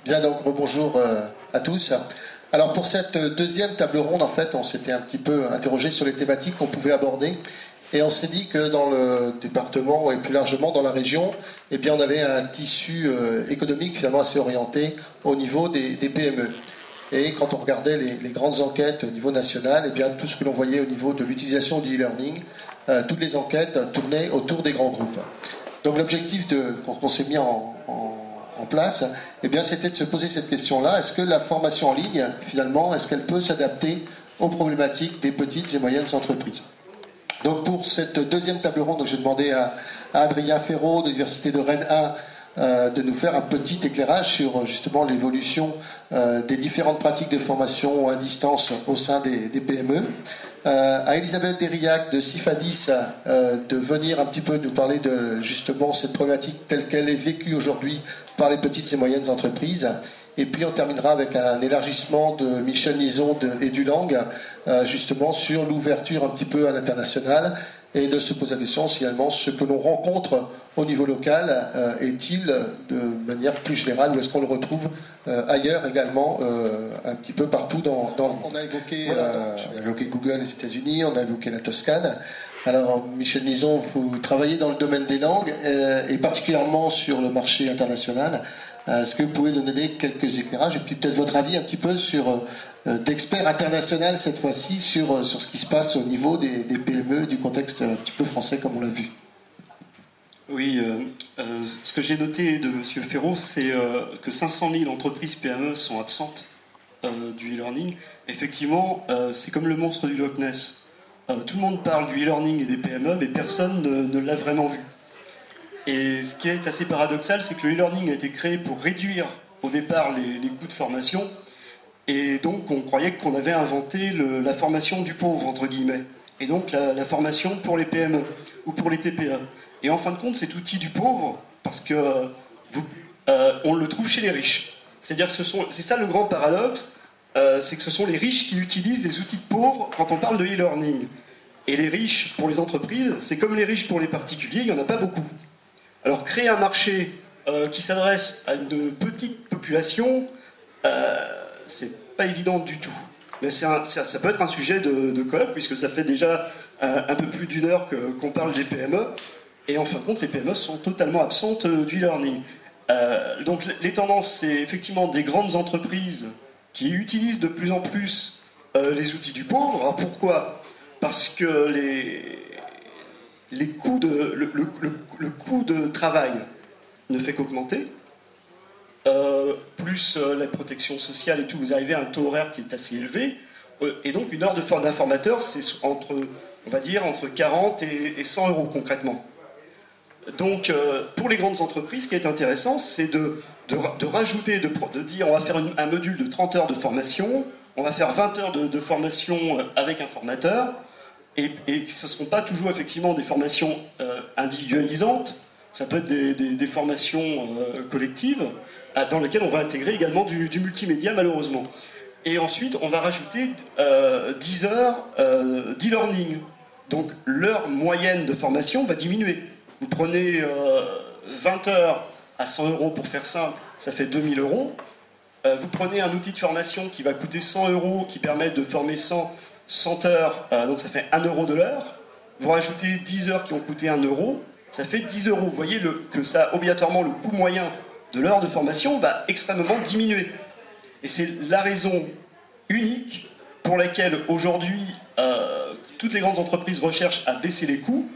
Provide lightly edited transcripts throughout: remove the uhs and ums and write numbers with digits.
Bien, donc rebonjour à tous. Alors pour cette deuxième table ronde, en fait, on s'était un petit peu interrogé sur les thématiques qu'on pouvait aborder. Et on s'est dit que dans le département et plus largement dans la région, eh bien, on avait un tissu économique finalement assez orienté au niveau des PME. Et quand on regardait les grandes enquêtes au niveau national, eh bien, tout ce que l'on voyait au niveau de l'utilisation du e-learning, toutes les enquêtes tournaient autour des grands groupes. Donc l'objectif qu'on s'est mis en place, eh bien, c'était de se poser cette question-là. Est-ce que la formation en ligne, finalement, est-ce qu'elle peut s'adapter aux problématiques des petites et moyennes entreprises? Donc pour cette deuxième table ronde, j'ai demandé à Adrien Ferraud de l'Université de Rennes 1 de nous faire un petit éclairage sur justement l'évolution des différentes pratiques de formation à distance au sein des PME. À Elisabeth Dériac de Cifadis de venir un petit peu nous parler de justement cette problématique telle qu'elle est vécue aujourd'hui par les petites et moyennes entreprises. Et puis on terminera avec un élargissement de Michel Nison et du Lang, justement sur l'ouverture un petit peu à l'international et de se poser la question finalement ce que l'on rencontre au niveau local est-il de manière plus générale ou est-ce qu'on le retrouve ailleurs également un petit peu partout on a évoqué, on a évoqué Google les États-Unis, on a évoqué la Toscane. Alors Michel Nison, vous travaillez dans le domaine des langues et particulièrement sur le marché international. Est-ce que vous pouvez nous donner quelques éclairages et puis peut-être votre avis un petit peu sur d'experts internationaux cette fois-ci sur ce qui se passe au niveau des PME, du contexte un petit peu français comme on l'a vu? Oui, ce que j'ai noté de M. Ferraud, c'est que 500 000 entreprises PME sont absentes du e-learning. Effectivement, c'est comme le monstre du Loch Ness. Tout le monde parle du e-learning et des PME, mais personne ne l'a vraiment vu. Et ce qui est assez paradoxal, c'est que le e-learning a été créé pour réduire au départ les coûts de formation. Et donc on croyait qu'on avait inventé la formation du pauvre, entre guillemets. Et donc la formation pour les PME ou pour les TPE. Et en fin de compte, cet outil du pauvre, parce que on le trouve chez les riches. C'est-à-dire que c'est ça le grand paradoxe, c'est que ce sont les riches qui utilisent les outils de pauvres quand on parle de e-learning. Et les riches pour les entreprises, c'est comme les riches pour les particuliers, il n'y en a pas beaucoup. Alors créer un marché qui s'adresse à une petite population, c'est pas évident du tout. Mais ça peut être un sujet de colloque, puisque ça fait déjà un peu plus d'une heure qu'on parle des PME. Et en fin de compte, les PME sont totalement absentes du e-learning. Donc les tendances, c'est effectivement des grandes entreprises qui utilisent de plus en plus les outils du pauvre. Alors pourquoi? Parce que le coût de travail ne fait qu'augmenter, plus la protection sociale et tout, vous arrivez à un taux horaire qui est assez élevé, et donc une heure d'un formateur, c'est entre 40 et 100 euros concrètement. Donc pour les grandes entreprises, ce qui est intéressant, c'est de rajouter, de dire on va faire un module de 30 heures de formation, on va faire 20 heures de formation avec un formateur, et ce ne seront pas toujours effectivement des formations individualisantes, ça peut être des formations collectives, dans lesquelles on va intégrer également du multimédia malheureusement. Et ensuite, on va rajouter 10 heures d'e-learning. Donc l'heure moyenne de formation va diminuer. Vous prenez 20 heures à 100 euros pour faire simple, ça fait 2000 euros. Vous prenez un outil de formation qui va coûter 100 euros, qui permet de former 100 heures, donc ça fait 1 euro de l'heure. Vous rajoutez 10 heures qui ont coûté 1 euro, ça fait 10 euros. Vous voyez que ça, obligatoirement, le coût moyen de l'heure de formation va extrêmement diminuer. Et c'est la raison unique pour laquelle aujourd'hui toutes les grandes entreprises recherchent à baisser les coûts.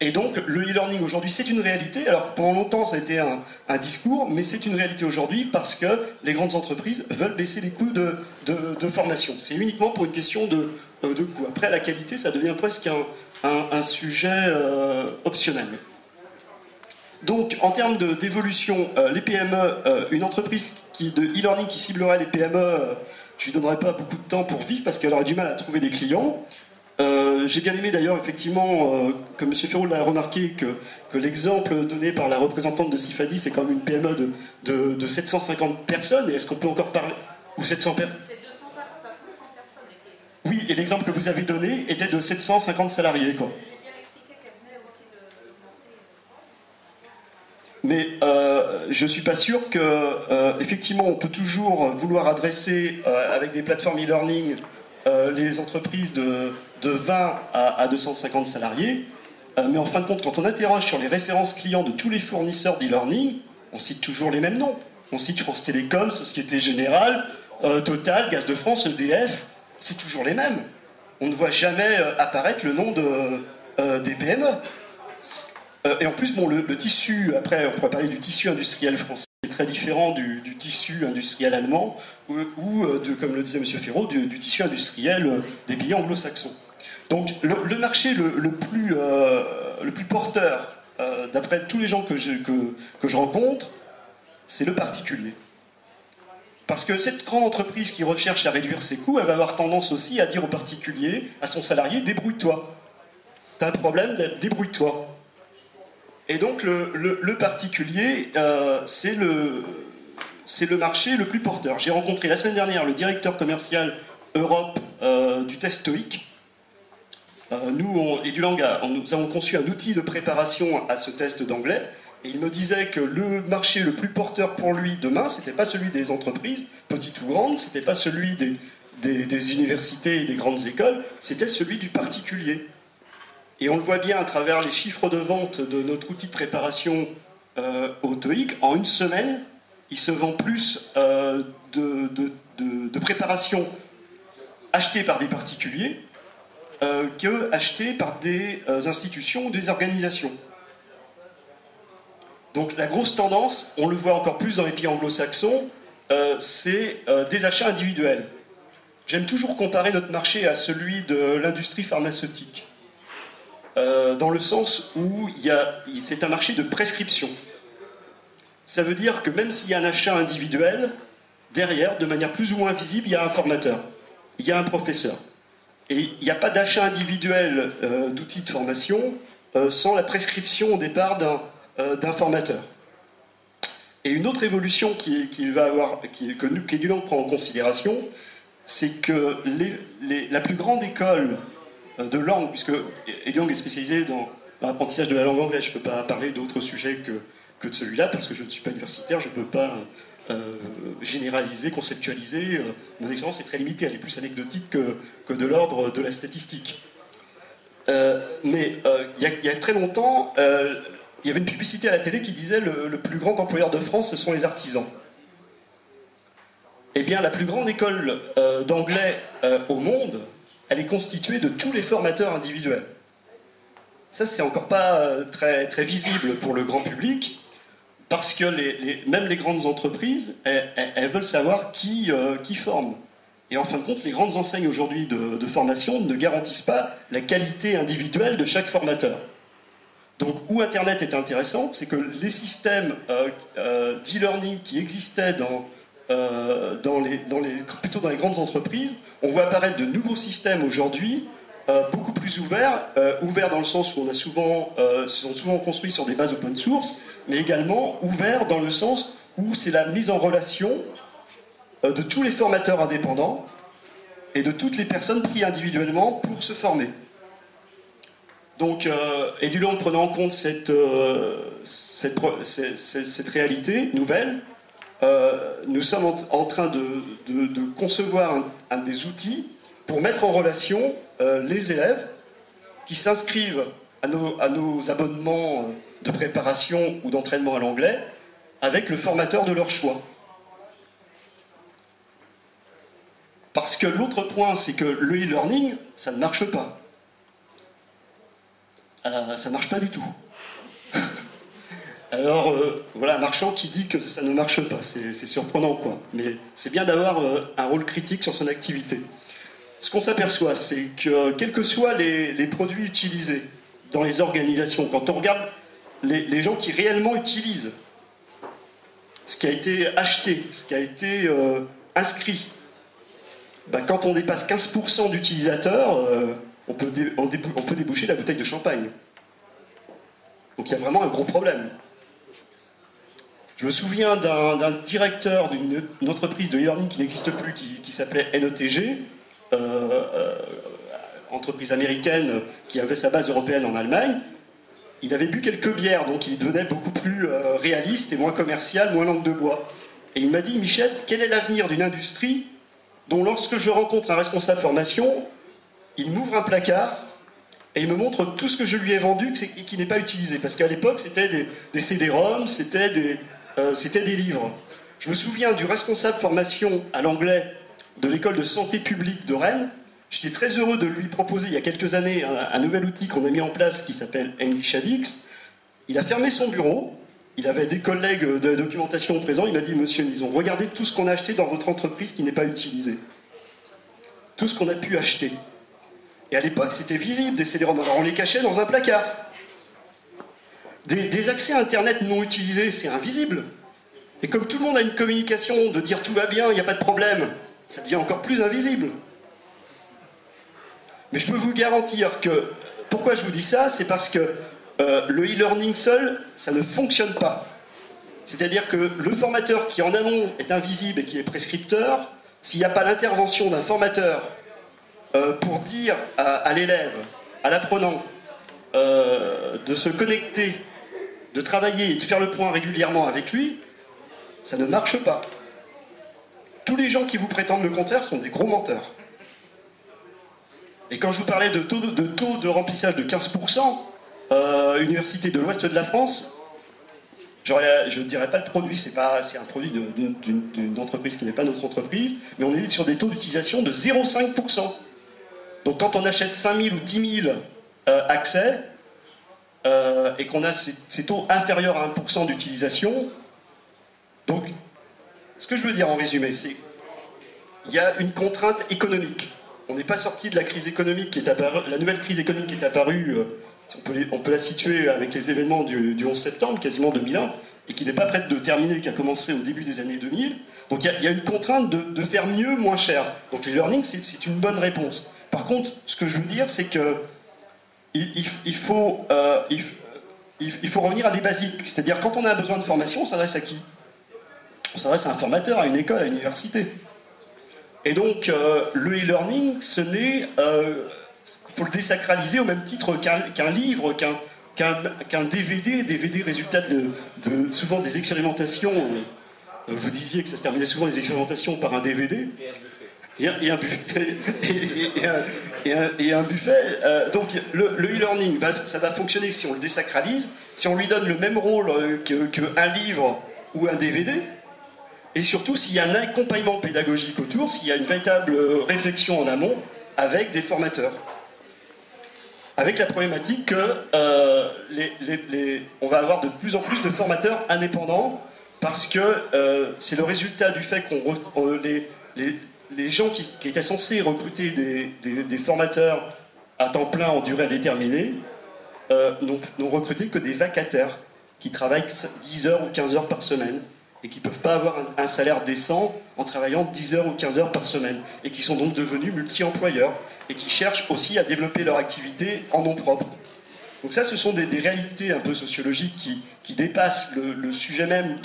Et donc le e-learning aujourd'hui c'est une réalité. Alors pendant longtemps ça a été un discours, mais c'est une réalité aujourd'hui parce que les grandes entreprises veulent baisser les coûts de formation. C'est uniquement pour une question de coût. Après la qualité ça devient presque un sujet optionnel. Donc en termes d'évolution, les PME, une entreprise de e-learning qui ciblerait les PME, je ne lui donnerai pas beaucoup de temps pour vivre parce qu'elle aurait du mal à trouver des clients. J'ai bien aimé d'ailleurs, effectivement, que M. Ferraud l'a remarqué, que l'exemple donné par la représentante de Cifadi, c'est quand même une PME de 750 personnes. Et est-ce qu'on peut encore parler... Ou 700 personnes? C'est 250 à 500 personnes. Oui, et l'exemple que vous avez donné était de 750 salariés, quoi. J'ai bien expliqué qu'elle venait aussi d'augmenter. Mais je ne suis pas sûr que, effectivement, on peut toujours vouloir adresser avec des plateformes e-learning les entreprises de 20 à 250 salariés. Mais en fin de compte, quand on interroge sur les références clients de tous les fournisseurs d'e-learning, on cite toujours les mêmes noms. On cite France Télécom, Société Générale, Total, Gaz de France, EDF. C'est toujours les mêmes. On ne voit jamais apparaître le nom des PME. Et en plus, bon, le tissu, après, on pourrait parler du tissu industriel français, qui est très différent du tissu industriel allemand, ou comme le disait M. Ferraud, du tissu industriel des pays anglo-saxons. Donc, le marché le plus porteur, d'après tous les gens que je rencontre, c'est le particulier. Parce que cette grande entreprise qui recherche à réduire ses coûts, elle va avoir tendance aussi à dire au particulier, à son salarié, débrouille-toi. T'as un problème, débrouille-toi. Et donc le particulier, c'est le marché le plus porteur. J'ai rencontré la semaine dernière le directeur commercial Europe du test TOEIC. Nous avons conçu un outil de préparation à ce test d'anglais. Et il me disait que le marché le plus porteur pour lui demain, c'était pas celui des entreprises, petites ou grandes, c'était pas celui des universités et des grandes écoles, c'était celui du particulier. Et on le voit bien à travers les chiffres de vente de notre outil de préparation au TOEIC. En une semaine, il se vend plus de préparation achetée par des particuliers que achetée par des institutions ou des organisations. Donc la grosse tendance, on le voit encore plus dans les pays anglo-saxons, c'est des achats individuels. J'aime toujours comparer notre marché à celui de l'industrie pharmaceutique. Dans le sens où c'est un marché de prescription. Ça veut dire que même s'il y a un achat individuel, derrière, de manière plus ou moins visible, il y a un formateur, il y a un professeur. Et il n'y a pas d'achat individuel d'outils de formation sans la prescription au départ d'un formateur. Et une autre évolution qu'Edulang prend en considération, c'est que la plus grande école de langue, puisque Edulang est spécialisé dans l'apprentissage de la langue anglaise, je ne peux pas parler d'autres sujets que de celui-là, parce que je ne suis pas universitaire, je ne peux pas généraliser, conceptualiser. Mon expérience est très limitée, elle est plus anecdotique que de l'ordre de la statistique. Mais il y a très longtemps, il y avait une publicité à la télé qui disait le plus grand employeur de France, ce sont les artisans. Eh bien, la plus grande école d'anglais au monde, elle est constituée de tous les formateurs individuels. Ça, c'est encore pas très, très visible pour le grand public, parce que même les grandes entreprises, elles veulent savoir qui forme. Et en fin de compte, les grandes enseignes aujourd'hui de formation ne garantissent pas la qualité individuelle de chaque formateur. Donc, où Internet est intéressant, c'est que les systèmes d'e-learning qui existaient plutôt dans les grandes entreprises, on voit apparaître de nouveaux systèmes aujourd'hui, beaucoup plus ouverts dans le sens où sont souvent construits sur des bases open source, mais également ouverts dans le sens où c'est la mise en relation de tous les formateurs indépendants et de toutes les personnes prises individuellement pour se former. Donc, Edulang, prenant en compte cette réalité nouvelle, nous sommes en train de concevoir un des outils pour mettre en relation les élèves qui s'inscrivent à nos abonnements de préparation ou d'entraînement à l'anglais avec le formateur de leur choix. Parce que l'autre point, c'est que le e-learning, ça ne marche pas. Ça ne marche pas du tout. Alors, voilà, un marchand qui dit que ça ne marche pas, c'est surprenant, quoi. Mais c'est bien d'avoir un rôle critique sur son activité. Ce qu'on s'aperçoit, c'est que, quels que soient les produits utilisés dans les organisations, quand on regarde les gens qui réellement utilisent ce qui a été acheté, ce qui a été inscrit, ben, quand on dépasse 15% d'utilisateurs, on peut déboucher la bouteille de champagne. Donc il y a vraiment un gros problème. Je me souviens d'un directeur d'une entreprise de e-learning qui n'existe plus, qui s'appelait NETG, entreprise américaine qui avait sa base européenne en Allemagne. Il avait bu quelques bières, donc il devenait beaucoup plus réaliste et moins commercial, moins langue de bois. Et il m'a dit, Michel, quel est l'avenir d'une industrie dont lorsque je rencontre un responsable formation, il m'ouvre un placard et il me montre tout ce que je lui ai vendu et qui n'est pas utilisé. Parce qu'à l'époque, c'était des CD-ROM, c'était des livres. Je me souviens du responsable formation à l'anglais de l'école de santé publique de Rennes. J'étais très heureux de lui proposer il y a quelques années un nouvel outil qu'on a mis en place qui s'appelle EnglishAddicts. Il a fermé son bureau, il avait des collègues de la documentation présents, il m'a dit « Monsieur Nison, regardez tout ce qu'on a acheté dans votre entreprise qui n'est pas utilisé. Tout ce qu'on a pu acheter. » Et à l'époque, c'était visible, des CD-ROM. Alors on les cachait dans un placard. Des accès à Internet non utilisés, c'est invisible. Et comme tout le monde a une communication de dire « tout va bien, il n'y a pas de problème », ça devient encore plus invisible. Mais je peux vous garantir que, pourquoi je vous dis ça, c'est parce que le e-learning seul, ça ne fonctionne pas. C'est-à-dire que le formateur qui en amont est invisible et qui est prescripteur, s'il n'y a pas l'intervention d'un formateur pour dire à l'élève, à l'apprenant, de se connecter, de travailler et de faire le point régulièrement avec lui, ça ne marche pas. Tous les gens qui vous prétendent le contraire sont des gros menteurs. Et quand je vous parlais de taux de remplissage de 15%, Université de l'Ouest de la France, je ne dirais pas le produit, c'est un produit d'une entreprise qui n'est pas notre entreprise, mais on est sur des taux d'utilisation de 0,5%. Donc quand on achète 5 000 ou 10 000 accès, et qu'on a ces taux inférieurs à 1% d'utilisation, donc ce que je veux dire en résumé, c'est qu'il y a une contrainte économique. On n'est pas sorti de la crise économique qui est apparue, la nouvelle crise économique qui est apparue, on peut la situer avec les événements du 11 septembre, quasiment 2001, et qui n'est pas prête de terminer, qui a commencé au début des années 2000. Donc il y a une contrainte de faire mieux, moins cher. Donc l'e-learning, c'est une bonne réponse. Par contre, ce que je veux dire, c'est que il faut revenir à des basiques. C'est-à-dire, quand on a besoin de formation, on s'adresse à qui? On s'adresse à un formateur, à une école, à une université. Et donc, le e-learning, ce n'est... il faut le désacraliser au même titre qu'un livre, qu'un DVD résultat de souvent des expérimentations. Vous disiez que ça se terminait souvent les expérimentations par un DVD. Et un buffet. Et un buffet. Donc, le e-learning, ça va fonctionner si on le désacralise, si on lui donne le même rôle qu'un livre ou un DVD. Et surtout, s'il y a un accompagnement pédagogique autour, s'il y a une véritable réflexion en amont avec des formateurs. Avec la problématique que on va avoir de plus en plus de formateurs indépendants parce que c'est le résultat du fait qu'on les gens qui étaient censés recruter des formateurs à temps plein en durée indéterminée n'ont recruté que des vacataires qui travaillent 10 heures ou 15 heures par semaine et qui ne peuvent pas avoir un salaire décent en travaillant 10 heures ou 15 heures par semaine et qui sont donc devenus multi-employeurs et qui cherchent aussi à développer leur activité en nom propre. Donc ça, ce sont des réalités un peu sociologiques qui dépassent le sujet même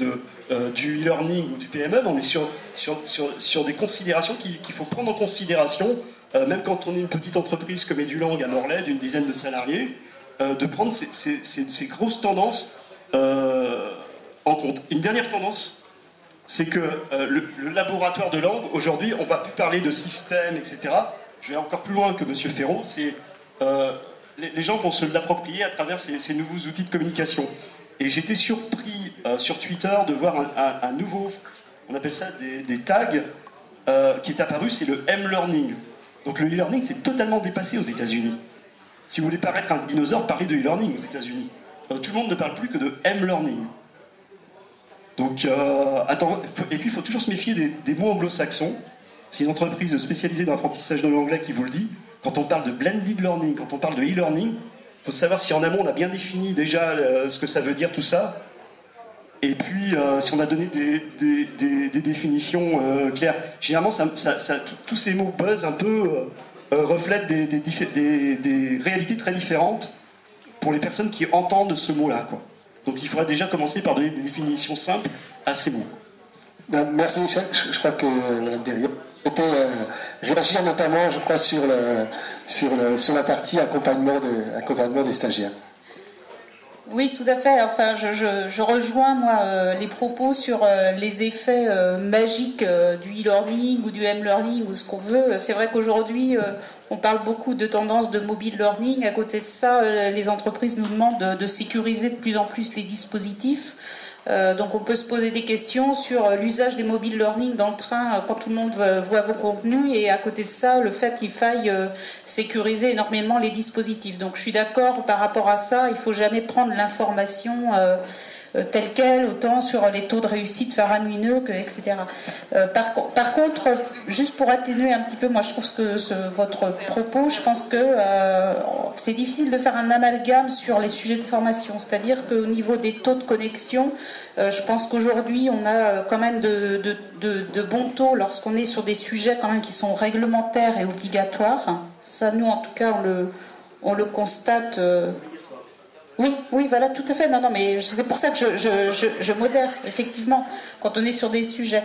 du e-learning ou du PME. On est sur des considérations qu'il faut prendre en considération, même quand on est une petite entreprise comme EduLang à Morlaix, d'une dizaine de salariés, de prendre ces grosses tendances en compte. Une dernière tendance, c'est que le laboratoire de langue, aujourd'hui, on ne va plus parler de système, etc. Je vais encore plus loin que M. Ferraud, c'est... les gens vont se l'approprier à travers ces nouveaux outils de communication. Et j'étais surpris sur Twitter de voir un nouveau, on appelle ça des tags, qui est apparu, c'est le M-learning. Donc le e-learning, c'est totalement dépassé aux États-Unis. Si vous voulez paraître un dinosaure, parlez de e-learning aux États-Unis. Tout le monde ne parle plus que de M-learning. Donc, et puis il faut toujours se méfier des mots anglo-saxons. C'est une entreprise spécialisée dans l'apprentissage de l'anglais qui vous le dit. Quand on parle de blended learning, quand on parle de e-learning, il faut savoir si en amont on a bien défini déjà ce que ça veut dire tout ça. Et puis si on a donné des définitions claires. Généralement, tous ces mots buzzent un peu reflètent des réalités très différentes pour les personnes qui entendent ce mot-là, quoi. Donc il faudrait déjà commencer par donner des définitions simples à ces mots. Merci Michel. Je crois que Mme Derrière peut réagir notamment, je crois, sur la partie accompagnement des stagiaires. Oui, tout à fait. Enfin, je rejoins, moi, les propos sur les effets magiques du e-learning ou du m-learning ou ce qu'on veut. C'est vrai qu'aujourd'hui, on parle beaucoup de tendance de mobile learning. À côté de ça, les entreprises nous demandent de sécuriser de plus en plus les dispositifs. Donc on peut se poser des questions sur l'usage des mobile learning dans le train quand tout le monde voit vos contenus, et à côté de ça le fait qu'il faille sécuriser énormément les dispositifs. Donc je suis d'accord par rapport à ça, il ne faut jamais prendre l'information telle quelle, autant sur les taux de réussite faramineux, etc. Par contre, juste pour atténuer un petit peu, moi je trouve votre propos, je pense que c'est difficile de faire un amalgame sur les sujets de formation. C'est-à-dire qu'au niveau des taux de connexion, je pense qu'aujourd'hui on a quand même de bons taux lorsqu'on est sur des sujets quand même qui sont réglementaires et obligatoires. Ça, nous en tout cas, on le constate. Oui, voilà, tout à fait. Non, mais c'est pour ça que je modère, effectivement, quand on est sur des sujets.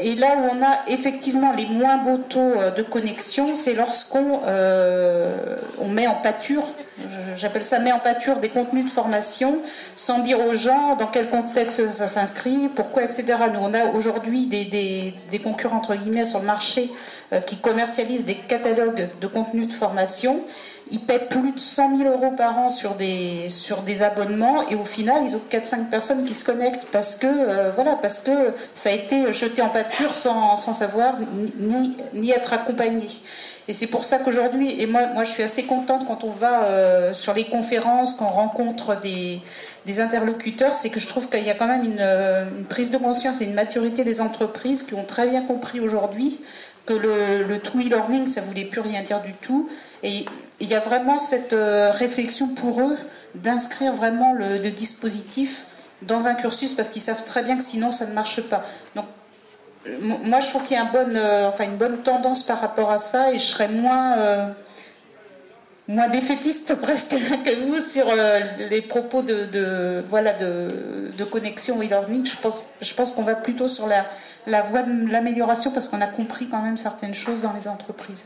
Et là où on a effectivement les moins beaux taux de connexion, c'est lorsqu'on met en pâture, j'appelle ça met en pâture des contenus de formation, sans dire aux gens dans quel contexte ça s'inscrit, pourquoi, etc. Nous, on a aujourd'hui des concurrents, entre guillemets, sur le marché qui commercialisent des catalogues de contenus de formation. Ils paient plus de 100 000 € par an sur des abonnements, et au final, ils ont 4-5 personnes qui se connectent parce que ça a été jeté en pâture sans savoir ni être accompagné. Et c'est pour ça qu'aujourd'hui, et moi je suis assez contente quand on va sur les conférences, qu'on rencontre des interlocuteurs, c'est que je trouve qu'il y a quand même une prise de conscience et une maturité des entreprises qui ont très bien compris aujourd'hui que le tout e-learning, ça ne voulait plus rien dire du tout. Et il y a vraiment cette réflexion pour eux d'inscrire vraiment le dispositif dans un cursus, parce qu'ils savent très bien que sinon ça ne marche pas. Donc moi je trouve qu'il y a une bonne tendance par rapport à ça, et je serais moins défaitiste presque que vous sur les propos de connexion e-learning. Je pense qu'on va plutôt sur la voie de l'amélioration, parce qu'on a compris quand même certaines choses dans les entreprises.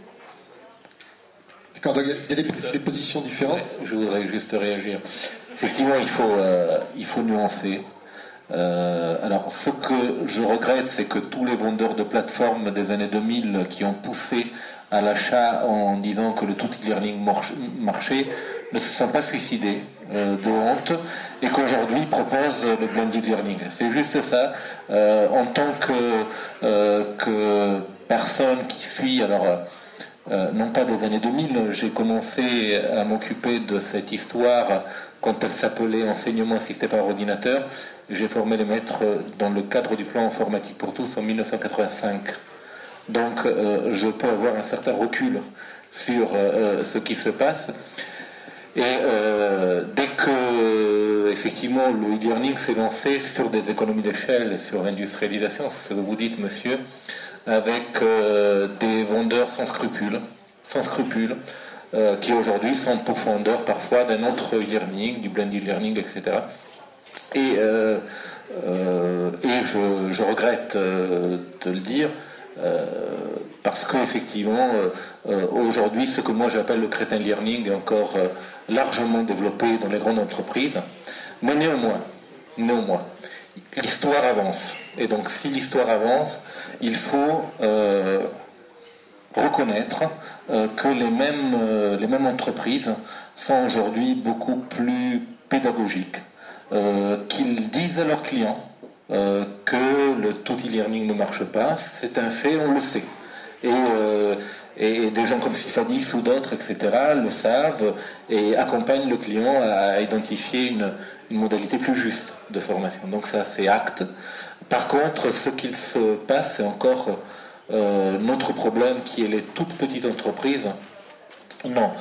D'accord, donc il y a des positions différentes. Je voudrais juste réagir. Effectivement, il faut nuancer. Alors, ce que je regrette, c'est que tous les vendeurs de plateformes des années 2000 qui ont poussé à l'achat en disant que le tout e-learning marchait ne se sont pas suicidés de honte, et qu'aujourd'hui proposent le blended learning. C'est juste ça. En tant que personne qui suit, non pas des années 2000, j'ai commencé à m'occuper de cette histoire quand elle s'appelait enseignement assisté par ordinateur. J'ai formé les maîtres dans le cadre du plan informatique pour tous en 1985. Donc je peux avoir un certain recul sur ce qui se passe. Et dès que effectivement le e-learning s'est lancé sur des économies d'échelle et sur l'industrialisation, c'est ce que vous dites, monsieur, avec des vendeurs sans scrupules, qui aujourd'hui sont pourfendeurs parfois d'un autre e-learning, du blended learning, etc. Et je regrette de le dire, parce qu'effectivement, aujourd'hui, ce que moi j'appelle le crétin learning est encore largement développé dans les grandes entreprises. Mais néanmoins, l'histoire avance. Et donc, si l'histoire avance, il faut reconnaître que les mêmes entreprises sont aujourd'hui beaucoup plus pédagogiques, qu'ils disent à leurs clients que le tout e-learning ne marche pas. C'est un fait, on le sait. Et des gens comme Sifadis ou d'autres, etc., le savent et accompagnent le client à identifier une modalité plus juste de formation. Donc ça, c'est acte. Par contre, ce qu'il se passe, c'est encore notre problème, qui est les toutes petites entreprises. Non,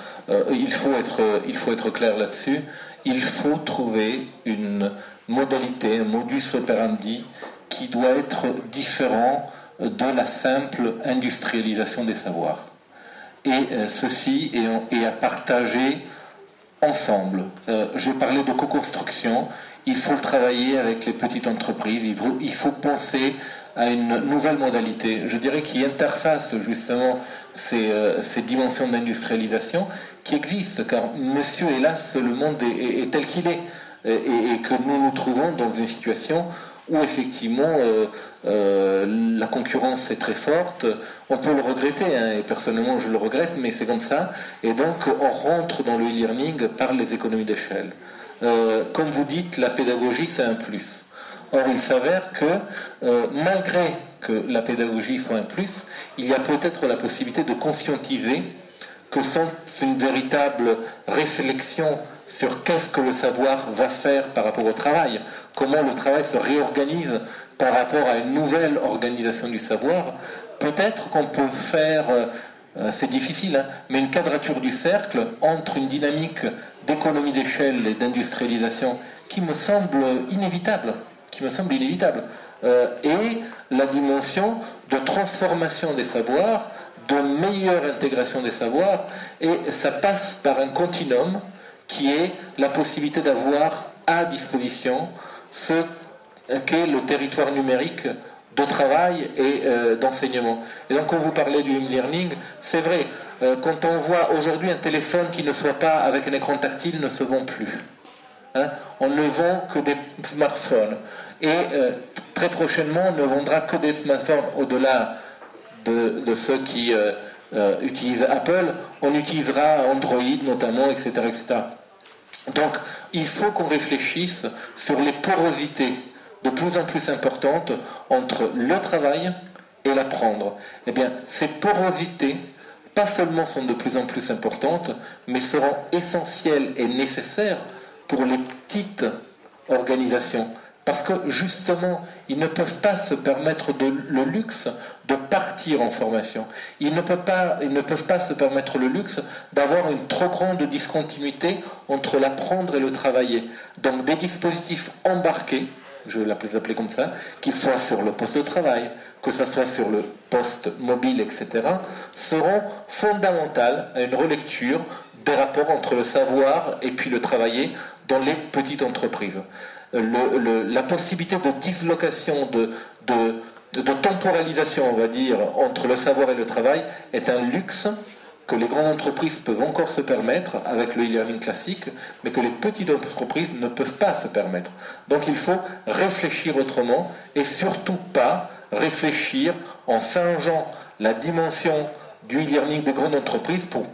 il faut être clair là-dessus. Il faut trouver une modalité, un modus operandi qui doit être différent de la simple industrialisation des savoirs. et ceci est à partager ensemble. J'ai parlé de co-construction, il faut le travailler avec les petites entreprises, il faut penser à une nouvelle modalité, je dirais, qui interface justement ces dimensions d'industrialisation qui existent, car monsieur, hélas, le monde est tel qu'il est, et que nous nous trouvons dans une situation où effectivement la concurrence est très forte. On peut le regretter, hein, et personnellement je le regrette, mais c'est comme ça, et donc on rentre dans le e-learning par les économies d'échelle. Comme vous dites, la pédagogie c'est un plus. Or il s'avère que malgré que la pédagogie soit un plus, il y a peut-être la possibilité de conscientiser que sans une véritable réflexion sur qu'est-ce que le savoir va faire par rapport au travail, comment le travail se réorganise par rapport à une nouvelle organisation du savoir, peut-être qu'on peut faire, c'est difficile, hein, mais une quadrature du cercle entre une dynamique d'économie d'échelle et d'industrialisation qui me semble inévitable, et la dimension de transformation des savoirs, de meilleure intégration des savoirs, et ça passe par un continuum qui est la possibilité d'avoir à disposition ce qu'est le territoire numérique de travail et d'enseignement. Et donc quand vous parlez du e-learning, c'est vrai, quand on voit aujourd'hui un téléphone qui ne soit pas avec un écran tactile ne se vend plus. Hein, on ne vend que des smartphones. Et très prochainement, on ne vendra que des smartphones au-delà de ceux qui utilisent Apple, on utilisera Android notamment, etc., etc. Donc, il faut qu'on réfléchisse sur les porosités de plus en plus importantes entre le travail et l'apprendre. Eh bien, ces porosités, pas seulement sont de plus en plus importantes, mais seront essentielles et nécessaires pour les petites organisations. Parce que justement, ils ne peuvent pas se permettre le luxe de partir en formation. Ils ne peuvent pas se permettre le luxe d'avoir une trop grande discontinuité entre l'apprendre et le travailler. Donc des dispositifs embarqués, je vais les appeler comme ça, qu'ils soient sur le poste de travail, que ce soit sur le poste mobile, etc., seront fondamentaux à une relecture des rapports entre le savoir et puis le travailler dans les petites entreprises. La possibilité de dislocation, de temporalisation, on va dire, entre le savoir et le travail est un luxe que les grandes entreprises peuvent encore se permettre avec le e-learning classique, mais que les petites entreprises ne peuvent pas se permettre. Donc il faut réfléchir autrement et surtout pas réfléchir en singeant la dimension du e-learning des grandes entreprises pour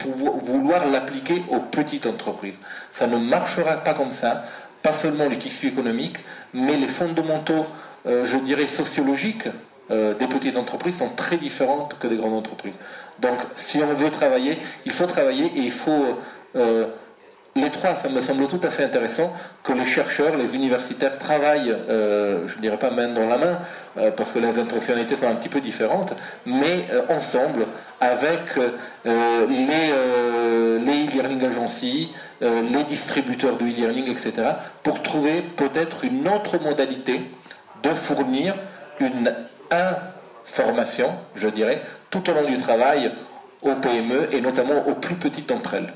vouloir l'appliquer aux petites entreprises. Ça ne marchera pas comme ça. Pas seulement les tissus économiques, mais les fondamentaux, je dirais, sociologiques des petites entreprises sont très différents que des grandes entreprises. Donc, si on veut travailler, il faut travailler et il faut... les trois, ça me semble tout à fait intéressant que les chercheurs, les universitaires travaillent, je ne dirais pas main dans la main, parce que les intentionnalités sont un petit peu différentes, mais ensemble, avec les e-learning agencies, les distributeurs de e-learning, etc., pour trouver peut-être une autre modalité de fournir une information, je dirais, tout au long du travail aux PME et notamment aux plus petites d'entre elles.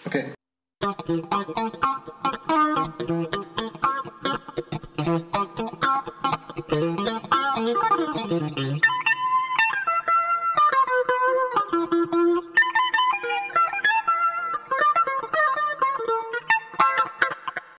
Ok.